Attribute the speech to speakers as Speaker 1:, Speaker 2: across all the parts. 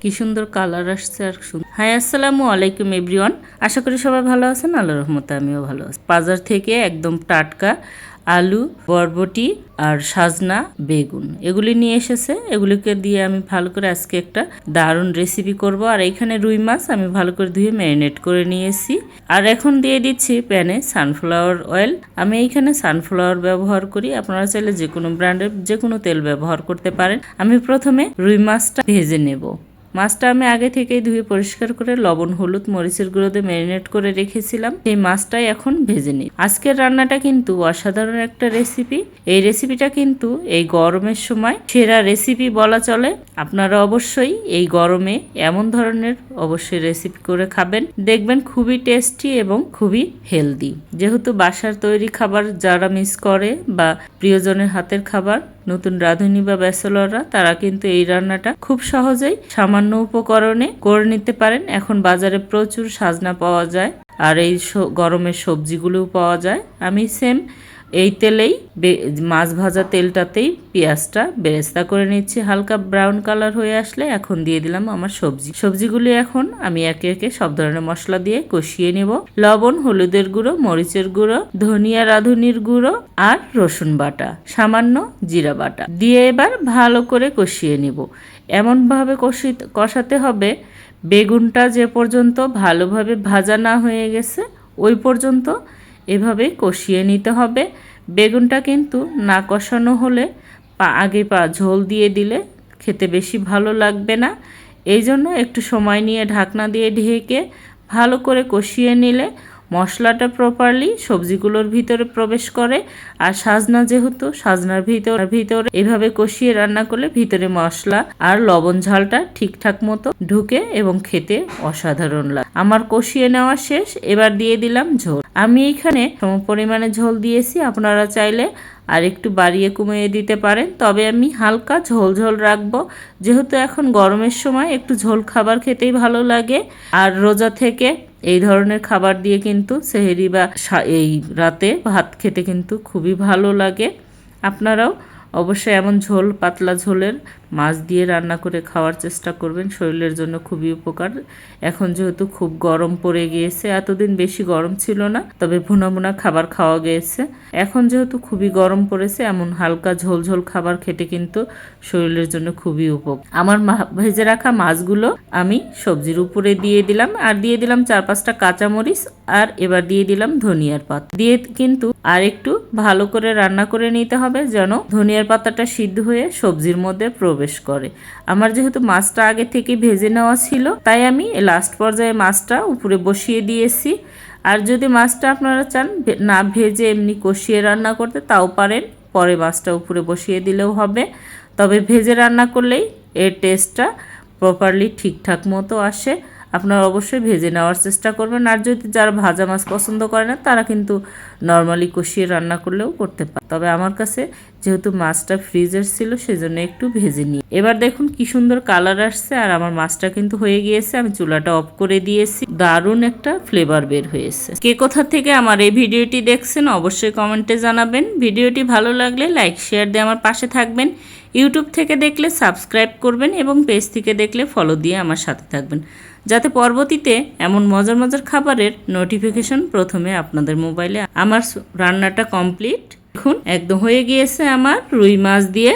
Speaker 1: কি সুন্দর কালার আসছে আর হাই আসসালামু আলাইকুম এভরিওয়ান। আশা করি সবাই ভালো আছেন। আল্লাহর রহমতে আমিও ভালো আছি। বাজার থেকে একদম টাটকা আলু, বরবটি আর সাজনা, বেগুন এগুলি নিয়ে এসেছে। এগুলিকে দিয়ে আমি ভালো করে আজকে একটা দারুণ রেসিপি করব। আর এইখানে রুই মাছ আমি ভালো করে ধুয়ে ম্যারিনেট করে নিয়েছি। আর এখন দিয়ে দিচ্ছি প্যানে সানফ্লাওয়ার অয়েল। আমি এইখানে সানফ্লাওয়ার ব্যবহার করি, আপনারা চাইলে যে কোনো ব্র্যান্ডের যে কোনো তেল ব্যবহার করতে পারেন। আমি প্রথমে রুই মাছটা ভেজে নেব। মাছটা আমি আগে থেকেই ধুয়ে পরিষ্কার করে লবণ, হলুদ, মরিচের গুঁড়োতে ম্যারিনেট করে রেখেছিলাম। এই মাছটাই এখন ভেজে নিই। আজকের রান্নাটা কিন্তু অসাধারণ একটা রেসিপি। এই রেসিপিটা কিন্তু এই গরমের সময় সেরা রেসিপি বলা চলে। আপনারা অবশ্যই এই গরমে এমন ধরনের অবশ্যই রেসিপি করে খাবেন, দেখবেন খুবই টেস্টি এবং খুবই হেলদি। যেহেতু বাসার তৈরি খাবার যারা মিস করে বা প্রিয়জনের হাতের খাবার, নতুন রাঁধুনি বা ব্যাচেলররা, তারা কিন্তু এই রান্নাটা খুব সহজেই সামান্য উপকরণে করে নিতে পারেন। এখন বাজারে প্রচুর সাজনা পাওয়া যায় আর এই গরমের সবজিগুলোও পাওয়া যায়। আমি সেম এই তেলেই মাছ ভাজা তেলটাতেই পেঁয়াজটা বেরেস্তা করে নিচ্ছি। হালকা ব্রাউন কালার হয়ে আসলে এখন দিয়ে দিলাম আমার সবজিগুলি। এখন আমি একে একে সব ধরনের মশলা দিয়ে কষিয়ে নেব। লবণ, হলুদের গুঁড়ো, মরিচের গুঁড়ো, ধনিয়া রাঁধুনির গুঁড়ো আর রসুন বাটা, সামান্য জিরা বাটা দিয়ে এবার ভালো করে কষিয়ে নেব। এমনভাবে কষাতে হবে বেগুনটা যে পর্যন্ত ভালোভাবে ভাজা না হয়ে গেছে ওই পর্যন্ত এভাবে কষিয়ে নিতে হবে। বেগুনটা কিন্তু না কষানো হলে আগে ঝোল দিয়ে দিলে খেতে বেশি ভালো লাগবে না। এই জন্য একটু সময় নিয়ে ঢাকনা দিয়ে ঢেকে ভালো করে কষিয়ে নিলে মশলাটা প্রপারলি সবজিগুলোর ভিতরে প্রবেশ করে। আর সাজনা যেহেতু সাজনার ভিতরে এভাবে কষিয়ে রান্না করলে ভিতরে মশলা আর লবণ ঝালটা ঠিকঠাক মতো ঢুকে এবং খেতে অসাধারণ লাগে। আমার কষিয়ে নেওয়া শেষ, এবার দিয়ে দিলাম ঝোল। আমি এখানে সম পরিমাণে ঝোল দিয়েছি, আপনারা চাইলে আর একটু বাড়িয়ে কমিয়ে দিতে পারেন। তবে আমি হালকা ঝোল রাখবো, যেহেতু এখন গরমের সময় একটু ঝোল খাবার খেতেই ভালো লাগে। আর রোজা থেকে এই ধরনের খাবার দিয়ে কিন্তু সেহরি বা এই রাতে ভাত খেতে কিন্তু খুবই ভালো লাগে। আপনারাও অবশ্যই এমন পাতলা ঝোলের মাছ দিয়ে রান্না করে খাওয়ার চেষ্টা করবেন, শরীরের জন্য খুবই উপকার। এখন যেহেতু খুব গরম পড়ে গিয়েছে, এতদিন বেশি গরম ছিল না, তবে ভুনা খাবার খাওয়া গিয়েছে। এখন যেহেতু খুবই গরম পড়েছে, এমন হালকা ঝোল খাবার খেতে কিন্তু শরীরের জন্য খুবই উপকার। আমার ভেজে রাখা মাছগুলো আমি সবজির উপরে দিয়ে দিলাম, আর দিয়ে দিলাম 4-5টা কাঁচামরিচ, আর এবার দিয়ে দিলাম ধনিয়ার পাতা দিয়ে কিন্তু আর একটু ভালো করে রান্না করে নিতে হবে, যেন ধনিয়ার পাতাটা সিদ্ধ হয়ে সবজির মধ্যে প্রবেশ করে। আমার যেহেতু মাছটা আগে থেকে ভেজে নেওয়া ছিল, তাই আমি লাস্ট পর্যায়ে মাছটা উপরে বসিয়ে দিয়েছি। আর যদি মাছটা আপনারা চান না ভেজে এমনি কষিয়ে রান্না করতে, তাও পারেন, পরে মাছটা উপরে বসিয়ে দিলেও হবে। তবে ভেজে রান্না করলেই এর টেস্টটা প্রপারলি ঠিকঠাক মতো আসে। আপনারা অবশ্যই ভেজে নেওয়ার চেষ্টা করবেন। আর যদি যারা ভাজা মাছ পছন্দ করে না, তারা কিন্তু নর্মালি কষিয়ে রান্না করলেও করতে পারে। তবে আমার কাছে যেহেতু মাছটা ফ্রিজের ছিল, সেজন্য একটু ভেজে নিই। এবার দেখুন কি সুন্দর কালার আসছে, আর আমার মাছটা কিন্তু হয়ে গিয়েছে। আমি চুলাটা অফ করে দিয়েছি। দারুণ একটা ফ্লেভার বের হয়েছে। কে কোথা থেকে আমার এই ভিডিওটি দেখছেন অবশ্যই কমেন্টে জানাবেন। ভিডিওটি ভালো লাগলে লাইক শেয়ার দিয়ে আমার পাশে থাকবেন। ইউটিউব থেকে দেখলে সাবস্ক্রাইব করবেন এবং পেজ থেকে দেখলে ফলো দিয়ে আমার সাথে থাকবেন, যাতে পরবর্তীতে এমন মজার খাবারের নোটিফিকেশন প্রথমে আপনাদের মোবাইলে। আমার রান্নাটা কমপ্লিট, দেখুন একদম হয়ে গিয়েছে আমার রুই মাছ দিয়ে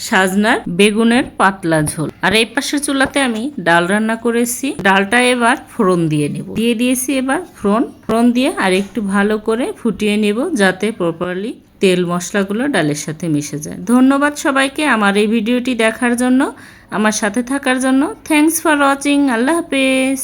Speaker 1: সাজনার বেগুনের পাতলা ঝোল। আর এই পাশের চুলাতে আমি ডাল রান্না করেছি। ডালটা এবার ফোড়ন দিয়ে নেব, দিয়ে দিয়েছি এবার ফোড়ন দিয়ে আর একটু ভালো করে ফুটিয়ে নেব, যাতে প্রপারলি তেল মশলাগুলো ডালের সাথে মিশে যায়। ধন্যবাদ সবাইকে আমার এই ভিডিওটি দেখার জন্য, আমার সাথে থাকার জন্য। Thanks for watching. আল্লাহ হাফেজ।